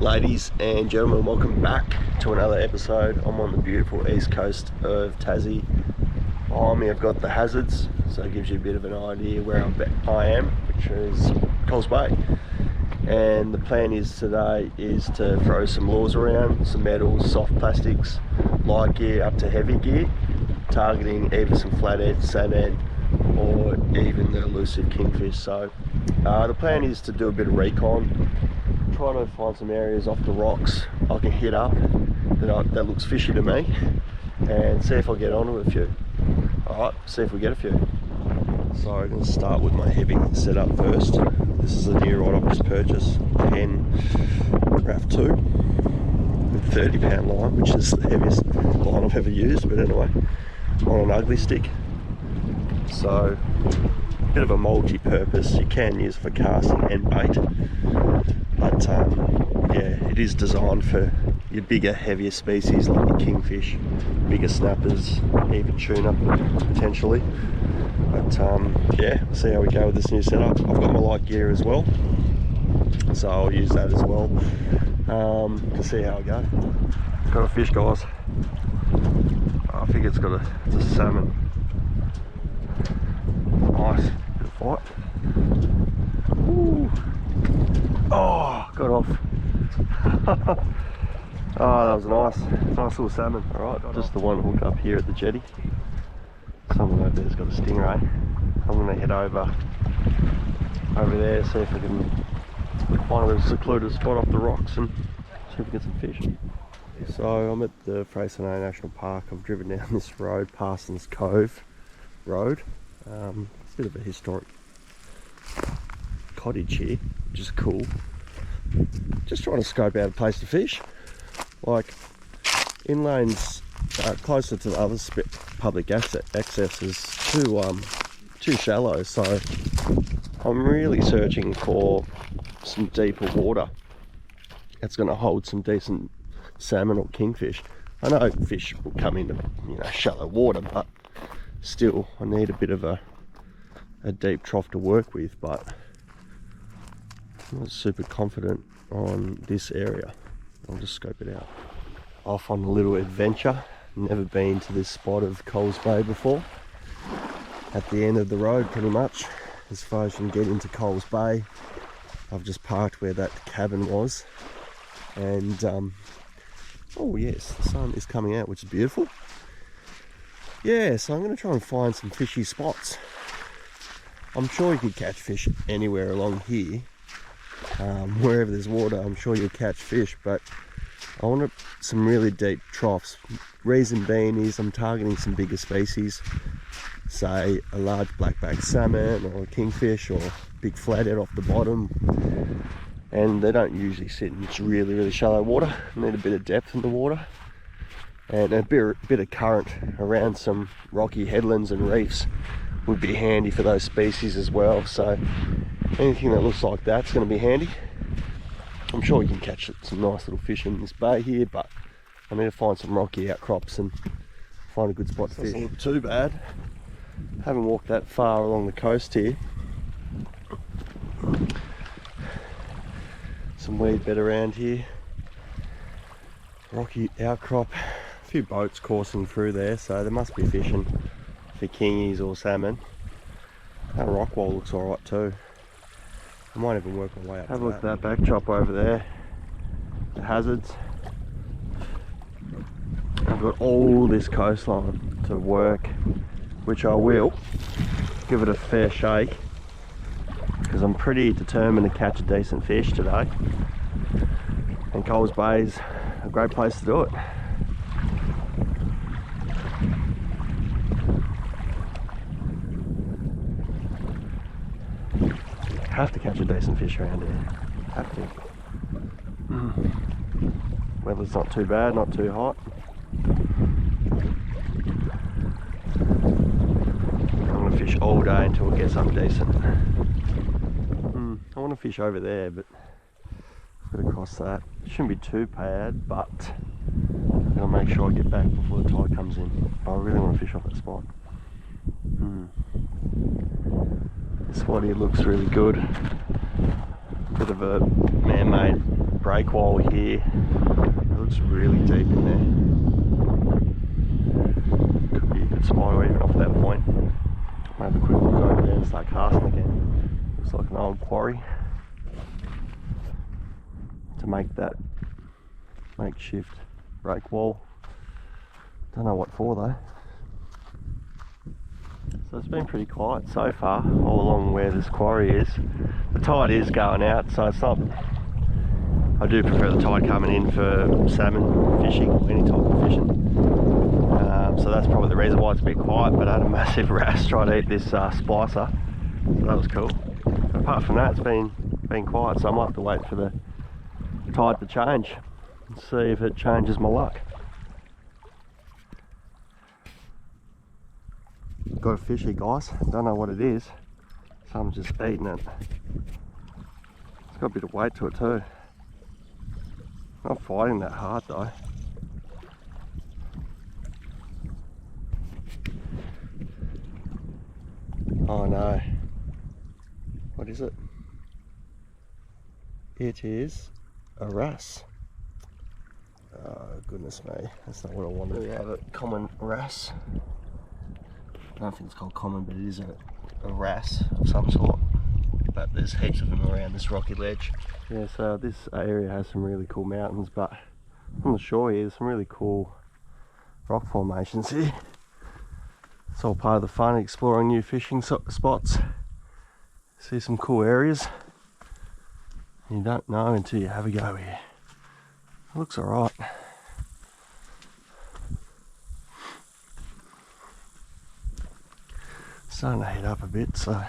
Ladies and gentlemen, welcome back to another episode. I'm on the beautiful east coast of Tassie. Behind me I've got the hazards, so it gives you a bit of an idea where I am, which is Coles Bay. And the plan today is to throw some lures around, some metals, soft plastics, light gear up to heavy gear, targeting either some flathead, sandhead, or even the elusive kingfish. So the plan is to do a bit of recon, try to find some areas off the rocks I can hit up that looks fishy to me, and see if I get onto a few. Alright, see if we get a few. So I'm going to start with my heavy setup first. This is a new rod I've just purchased, Penn Raft 2 with 30 pound line, which is the heaviest line I've ever used, but anyway, on an ugly stick. So a bit of a multi-purpose. You can use it for casting and bait, but yeah, it is designed for your bigger, heavier species like your kingfish, bigger snappers, even tuna potentially. But yeah, we'll see how we go with this new setup. I've got my light gear as well, so I'll use that as well to see how I go. Got a fish, guys. I think it's a salmon. Nice, bit of fight. Ooh. Oh, got off. Oh, that was nice little salmon. Alright, just the one hook up here at the jetty. Someone over there's got a stingray. I'm going to head over there, see if I can find a secluded spot off the rocks and see if we get some fish. So I'm at the Freycinet National Park. I've driven down this road, Parsons Cove Road. It's a bit of a historic cottage here, which is cool. Just trying to scope out a place to fish. Like, in lanes closer to the other public access is too shallow, so I'm really searching for some deeper water that's going to hold some decent salmon or kingfish. I know fish will come into shallow water, but still I need a bit of a deep trough to work with, but I'm not super confident on this area. I'll just scope it out. Off on a little adventure. Never been to this spot of Coles Bay before. At the end of the road, pretty much, as far as you can get into Coles Bay. I've just parked where that cabin was, and oh yes, the sun is coming out, which is beautiful. Yeah, so I'm going to try and find some fishy spots. I'm sure you could catch fish anywhere along here. Wherever there's water, I'm sure you'll catch fish, but I want some really deep troughs. Reason being is I'm targeting some bigger species, say a large blackback salmon or a kingfish or big flathead off the bottom, and they don't usually sit in really shallow water. They need a bit of depth in the water and a bit of current around some rocky headlands and reefs would be handy for those species as well. So anything that looks like that's going to be handy. I'm sure you can catch some nice little fish in this bay here, but I need to find some rocky outcrops and find a good spot to fish. Doesn't look too bad. Haven't walked that far along the coast here. Some weed bed around here. Rocky outcrop. A few boats coursing through there, so there must be fishing for kingies or salmon. That rock wall looks alright too. I might even work my way up. Have a look at that backdrop over there. The hazards. I've got all this coastline to work, which I will give it a fair shake, because I'm pretty determined to catch a decent fish today. And Coles Bay's a great place to do it. Have to catch a decent fish around here. Have to. Weather's not too bad, not too hot. I'm going to fish all day until we get something decent. I want to fish over there, but I've got to cross that. It shouldn't be too bad, but I'm going to make sure I get back before the tide comes in. I really want to fish off that spot. This spot here looks really good. Bit of a man-made break wall here. It looks really deep in there. Could be a good spot or even off that point. Have a quick look over there and start casting again. Looks like an old quarry. To make that makeshift break wall. Don't know what for though. So it's been pretty quiet so far, all along where this quarry is. The tide is going out, so it's not... I do prefer the tide coming in for salmon fishing, or any type of fishing. So that's probably the reason why it's a bit quiet, but I had a massive wrasse try to eat this splicer, so that was cool. Apart from that, it's been quiet, so I might have to wait for the tide to change and see if it changes my luck. Got a fish here, guys. Don't know what it is. Someone's just eating it. It's got a bit of weight to it too. Not fighting that hard though. Oh no. What is it? It is a wrasse. Oh goodness me, that's not what I wanted. We have a common wrasse. I don't think it's called common, but it is a wrasse of some sort. But there's heaps of them around this rocky ledge. Yeah, so this area has some really cool mountains, but on the shore here, there's some really cool rock formations here. It's all part of the fun, exploring new fishing spots. See some cool areas. You don't know until you have a go here. It looks alright. Starting to heat up a bit, so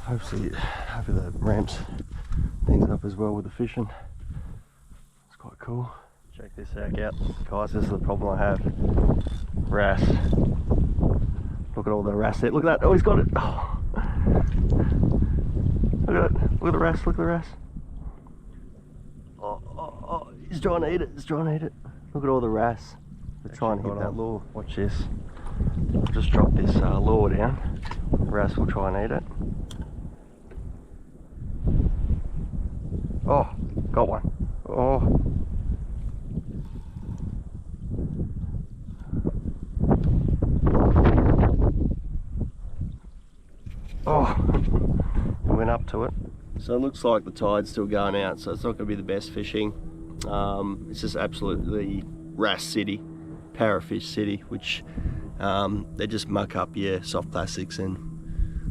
hopefully that ramps things up as well with the fishing. It's quite cool. Check this out, guys. This is the problem I have. Wrasse. Look at all the wrasse there. Look at that. Oh, he's got it. Oh. Look at it. Look at the wrasse. Look at the wrasse. Oh. He's trying to eat it. He's trying to eat it. Look at all the wrasse. They're trying to hit that lure. Watch this. I'll just drop this lure down. The wrasse will try and eat it. Oh, got one. Oh. Oh, it went up to it. So it looks like the tide's still going out, so it's not going to be the best fishing. It's just absolutely wrasse city, parafish city, which they just muck up your soft plastics and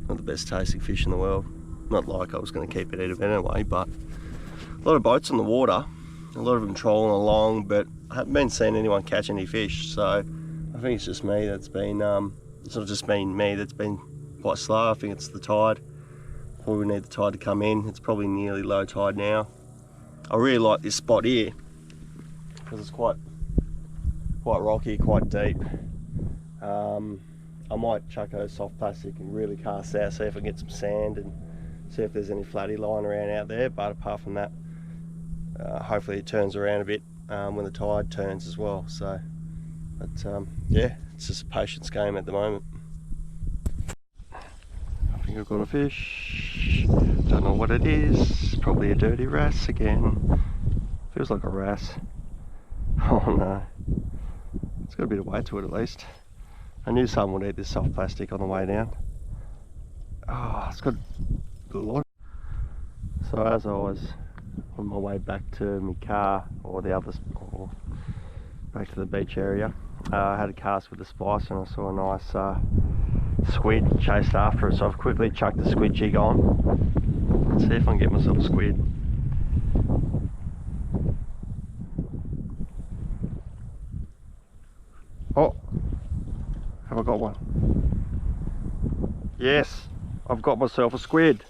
not the best tasting fish in the world. Not like I was going to keep it out anyway, but a lot of boats on the water, a lot of them trolling along, but I haven't been seeing anyone catch any fish, so I think it's just me that's been, it's not just been me that's been quite slow. I think it's the tide. Probably need the tide to come in. It's probably nearly low tide now. I really like this spot here because it's quite rocky, quite deep. I might chuck a soft plastic and really cast out, see if I can get some sand and see if there's any flatty lying around out there, but apart from that, hopefully it turns around a bit when the tide turns as well. So, but yeah, it's just a patience game at the moment. I think I've got a fish. Don't know what it is. Probably a dirty wrasse again. Feels like a wrasse. Oh no. It's got a bit of weight to it at least. I knew someone would eat this soft plastic on the way down. Oh, it's got a lot. So as I was on my way back to my car, or back to the beach area, I had a cast with the splicer and I saw a nice squid chased after it, so I've quickly chucked the squid jig on. Let's see if I can get myself a squid. Oh, have I got one? Yes, I've got myself a squid.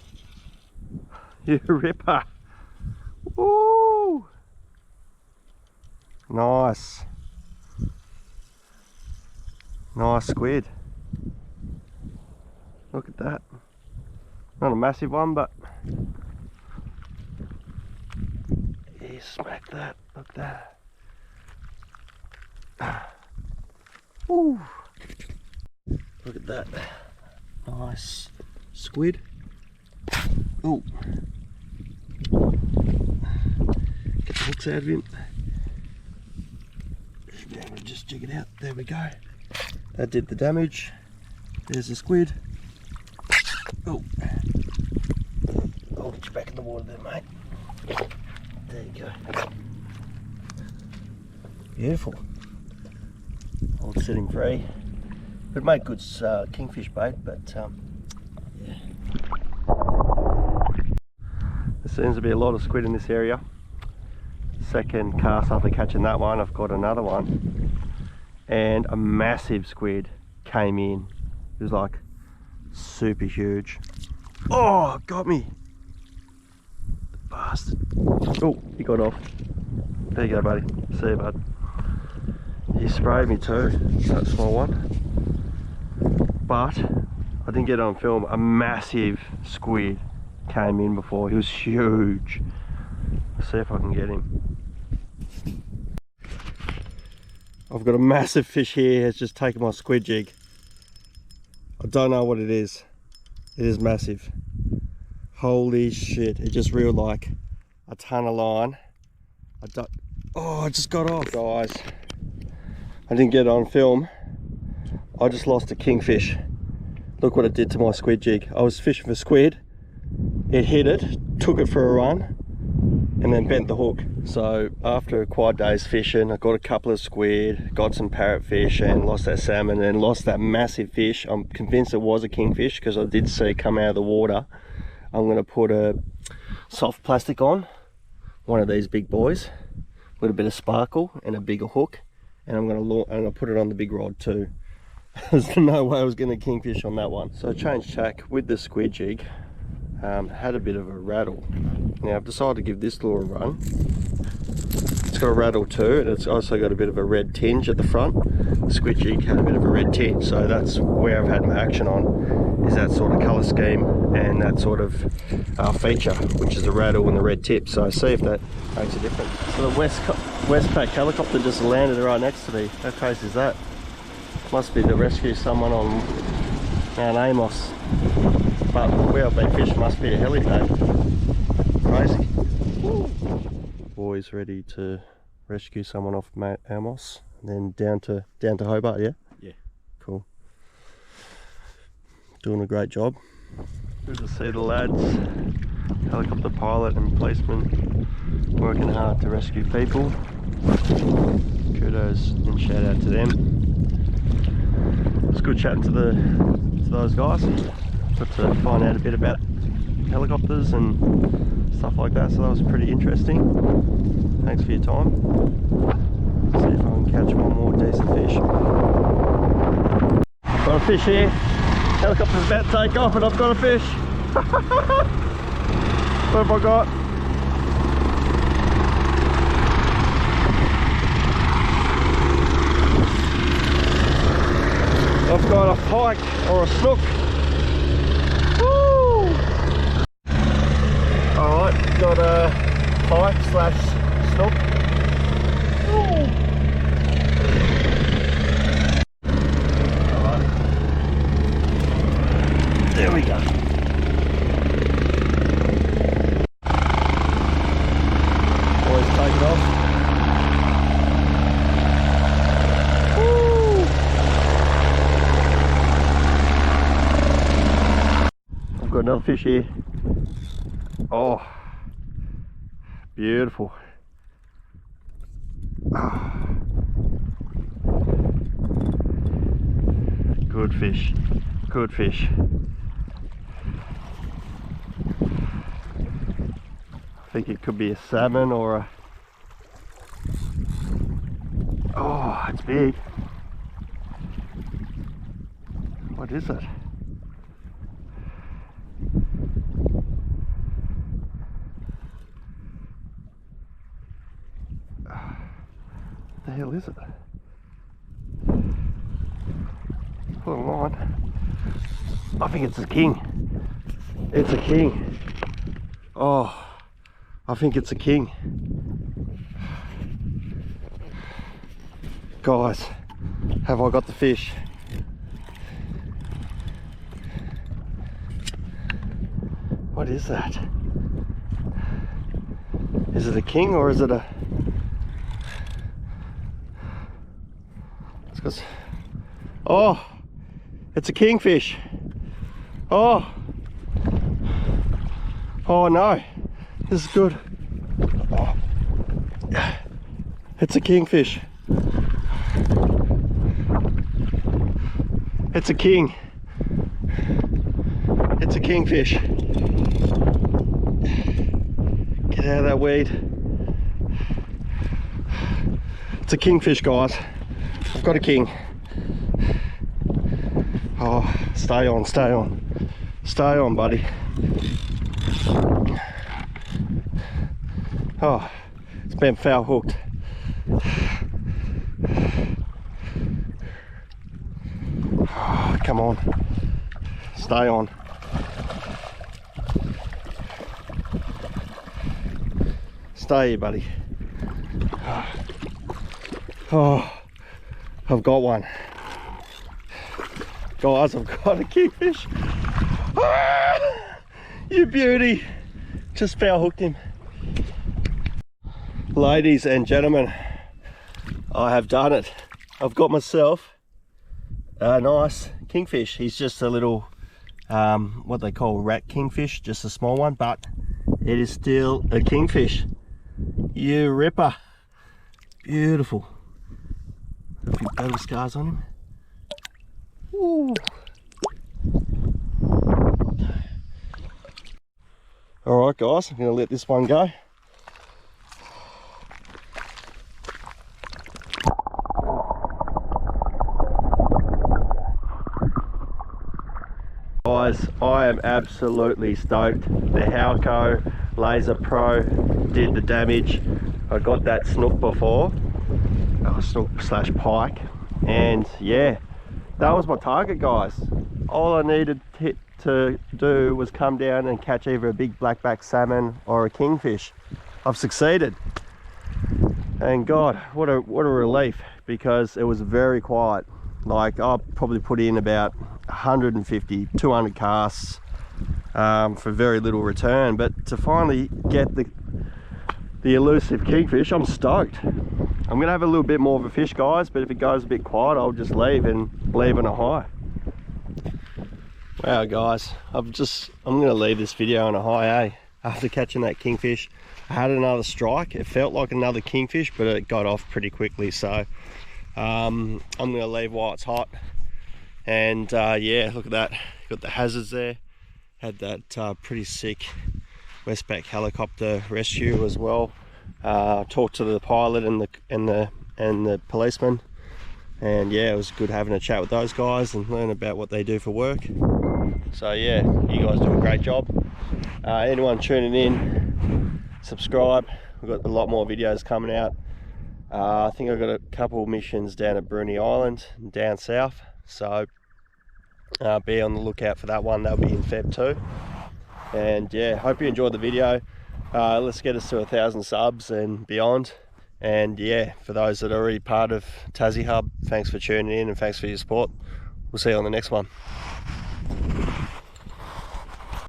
You ripper. Woo! Nice. Nice squid. Look at that. Not a massive one, but yeah, smack that. Look at that. Ooh. Look at that. Nice squid. Ooh. hooks out of him. Should be able to just jig it out. There we go. That did the damage. There's the squid. Oh, I'll get you back in the water there, mate. There you go. Beautiful. I'll set him free. It made good kingfish bait, but yeah. There seems to be a lot of squid in this area. Second cast after catching that one, I've got another one. And a massive squid came in. It was like super huge. Oh, got me. The bastard. Oh, he got off. There you go, buddy. See you, bud. He sprayed me too, that small one. But I didn't get it on film. A massive squid came in before. He was huge. Let's see if I can get him. I've got a massive fish here. It's just taken my squid jig. I don't know what it is. It is massive. Holy shit. It just reeled like a ton of line. Oh, I just got off. Guys, I didn't get it on film. I just lost a kingfish. Look what it did to my squid jig. I was fishing for squid. It hit it, took it for a run, and then bent the hook. So after a quite day's fishing, I got a couple of squid, got some parrotfish, and lost that salmon, and lost that massive fish. I'm convinced it was a kingfish because I did see it come out of the water. I'm going to put a soft plastic on, one of these big boys, with a bit of sparkle and a bigger hook, and I'm going to put it on the big rod too. There's no way I was going to kingfish on that one. So I changed tack with the squid jig. Had a bit of a rattle. Now I've decided to give this lure a run. It's got a rattle too, and it's also got a bit of a red tinge at the front. The squid jig had a bit of a red tinge, so that's where I've had my action on, is that sort of colour scheme and that sort of feature, which is the rattle and the red tip. So see if that makes a difference. So the Westpac helicopter just landed right next to me. How crazy is that? Must be to rescue someone on Mount Amos. But where I've been fishing must be a helipad. Crazy. Woo. Boys ready to rescue someone off Mount Amos and then down to Hobart, yeah? Yeah. Cool. Doing a great job. Good to see the lads, helicopter pilot and policeman, working hard to rescue people. Kudos and shout out to them. It's good chatting to those guys. Got to find out a bit about helicopters and stuff like that, so that was pretty interesting. Thanks for your time. See if I can catch one more decent fish. Got a fish here. Helicopter's about to take off and I've got a fish. What have I got? I've got a pike or a snook. Woo! Alright, got a pike slash snook. Woo! Alright. There we go. Boys take it off. Got another fish here. Oh, beautiful. Oh. Good fish, good fish. I think it could be a salmon or a... Oh, it's big. What is it? What the hell is it? Put a line. I think it's a king. It's a king. Oh, I think it's a king. Guys, have I got the fish? What is that? Is it a king or is it a... Oh, it's a kingfish. Oh, oh no, this is good. Oh. It's a kingfish. It's a king. It's a kingfish. Get out of that weed. It's a kingfish, guys. I've got a king. Oh, stay on, stay on. Stay on, buddy. Oh, it's been foul hooked. Oh, come on. Stay on. Stay here, buddy. Oh, I've got one. Guys, I've got a kingfish. Ah, you beauty. Just foul hooked him. Ladies and gentlemen, I have done it. I've got myself a nice kingfish. He's just a little, what they call rat kingfish, just a small one, but it is still a kingfish. You ripper. Beautiful. A few battle scars on him. Ooh. Alright guys, I'm going to let this one go. Guys, I am absolutely stoked. The Halco Laser Pro did the damage. I got that snook before, snook slash pike, and yeah, that was my target, guys. All I needed to do was come down and catch either a big blackback salmon or a kingfish. I've succeeded, and God, what a relief, because it was very quiet. Like, I'll probably put in about 150, 200 casts for very little return, but to finally get the elusive kingfish, I'm stoked. I'm gonna have a little bit more of a fish, guys, but if it goes a bit quiet, I'll just leave and leave on a high. Wow, guys, I'm gonna leave this video on a high, eh? After catching that kingfish, I had another strike. It felt like another kingfish, but it got off pretty quickly, so I'm gonna leave while it's hot. And yeah, look at that, got the hazards there. Had that pretty sick Westpac helicopter rescue as well. Talked to the pilot and the policeman, and yeah, it was good having a chat with those guys and learn about what they do for work. So yeah, you guys do a great job. Anyone tuning in, subscribe. We've got a lot more videos coming out. I think I've got a couple missions down at Bruny Island down south, so be on the lookout for that one. That'll be in Feb too. And yeah, hope you enjoyed the video. Let's get us to 1,000 subs and beyond. And yeah, for those that are already part of Tassie Hub, thanks for tuning in and thanks for your support. We'll see you on the next one.